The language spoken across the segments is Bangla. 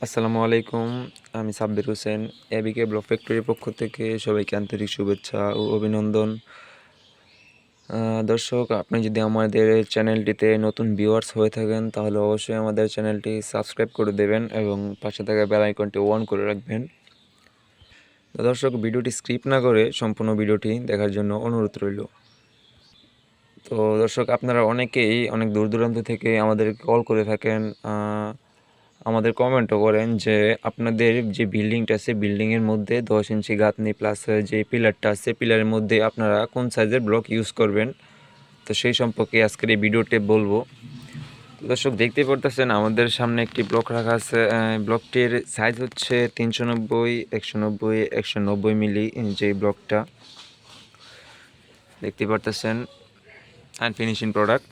আসসালামু আলাইকুম। আমি সাব্বির হোসেন। এবিকে ব্লক ফ্যাক্টরির পক্ষ থেকে সবাইকে আন্তরিক শুভেচ্ছা ও অভিনন্দন। দর্শক, আপনি যদি আমাদের চ্যানেলটিতে নতুন ভিউয়ার্স হয়ে থাকেন তাহলে অবশ্যই আমাদের চ্যানেলটি সাবস্ক্রাইব করে দেবেন এবং পাশে থাকা বেল আইকনটি অন করে রাখবেন। তো দর্শক, ভিডিওটি স্কিপ না করে সম্পূর্ণ ভিডিওটি দেখার জন্য অনুরোধ রইল। তো দর্শক, আপনারা অনেকেই অনেক দূর দূরান্ত থেকে আমাদের কল করে থাকেন, আমাদের কমেন্টও করেন যে আপনাদের যে বিল্ডিংটা আছে বিল্ডিংয়ের মধ্যে 10 ইঞ্চি গাঁথনি প্লাস যে পিলারটা আছে পিলারের মধ্যে আপনারা কোন সাইজের ব্লক ইউজ করবেন। তো সেই সম্পর্কে আজকের এই ভিডিওতে বলবো। তো দর্শক, দেখতে পারতেছেন আমাদের সামনে একটি ব্লক রাখা আছে। ব্লকটির সাইজ হচ্ছে 390, 190, 190 মিলি। যে ব্লকটা দেখতে পারতেছেন আনফিনিশিং প্রোডাক্ট।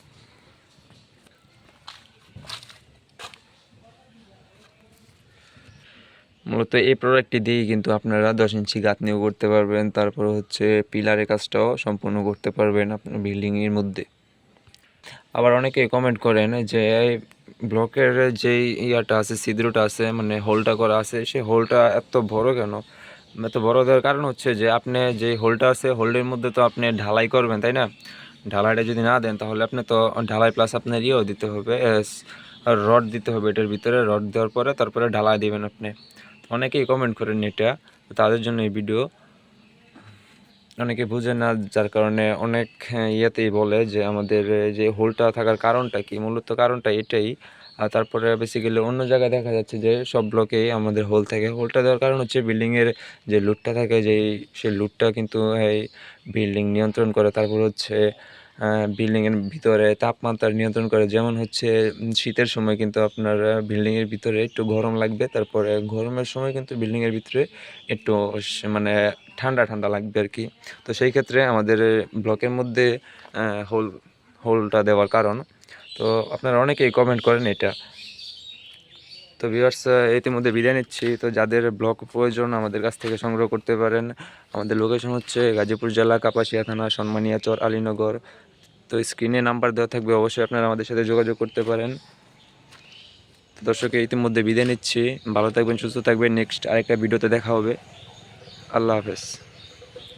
মূলত এই প্রোডাক্টটি দিয়েই কিন্তু আপনারা 10 ইঞ্চি গাঁথনিও করতে পারবেন, তারপর হচ্ছে পিলারের কাজটাও সম্পূর্ণ করতে পারবেন আপনার বিল্ডিংয়ের মধ্যে। আবার অনেকে কমেন্ট করেন যে ব্লকের যেই ইয়াটা আছে, ছিদ্রটা আছে, মানে হোলটা করা আছে, সেই হোলটা এত বড় কেন? এত বড় দেওয়ার কারণ হচ্ছে যে আপনি যে হোলটা আছে হোলের মধ্যে তো আপনি ঢালাই করবেন, তাই না? ঢালাইটা যদি না দেন তাহলে আপনি তো ঢালাই প্লাস আপনার ইয়েও দিতে হবে, রড দিতে হবে। এটার ভিতরে রড দেওয়ার পরে তারপরে ঢালাই দিবেন আপনি। অনেকেই কমেন্ট করেন এটা, তাদের জন্য এই ভিডিও। অনেকে বুঝে না, যার কারণে অনেক ইয়েতেই বলে যে আমাদের যে হোলটা থাকার কারণটা কি, মূলত কারণটা এটাই। আর তারপরে বেসিক্যালি অন্য জায়গায় দেখা যাচ্ছে যে সব ব্লকেই আমাদের হোল থাকে। হোলটা দেওয়ার কারণ হচ্ছে বিল্ডিংয়ের যে লুটটা থাকে, সেই লুটটা কিন্তু এই বিল্ডিং নিয়ন্ত্রণ করে। তারপর হচ্ছে বিল্ডিংয়ের ভিতরে তাপমাত্রা নিয়ন্ত্রণ করে। যেমন হচ্ছে শীতের সময় কিন্তু আপনার বিল্ডিংয়ের ভিতরে একটু গরম লাগবে, তারপরে গরমের সময় কিন্তু বিল্ডিংয়ের ভিতরে একটু মানে ঠান্ডা ঠান্ডা লাগবে আর কি। তো সেই ক্ষেত্রে আমাদের ব্লকের মধ্যে হোলটা দেওয়ার কারণ। তো আপনারা অনেকেই কমেন্ট করেন এটা। তো ভিউয়ার্স, ইতিমধ্যে বিদায় নিচ্ছি। তো যাদের ব্লক প্রয়োজন আমাদের কাছ থেকে সংগ্রহ করতে পারেন। আমাদের লোকেশন হচ্ছে গাজীপুর জেলা, কাপাসিয়া থানা, সন্মানিয়াচর, আলীনগর। তো স্ক্রিনে নাম্বার দেওয়া থাকবে, অবশ্যই আপনারা আমাদের সাথে যোগাযোগ করতে পারেন। তো দর্শক, ইতিমধ্যে বিদায় নিচ্ছি। ভালো থাকবেন, সুস্থ থাকবেন। নেক্সট আরেকটা ভিডিওতে দেখা হবে। আল্লাহ হাফেজ।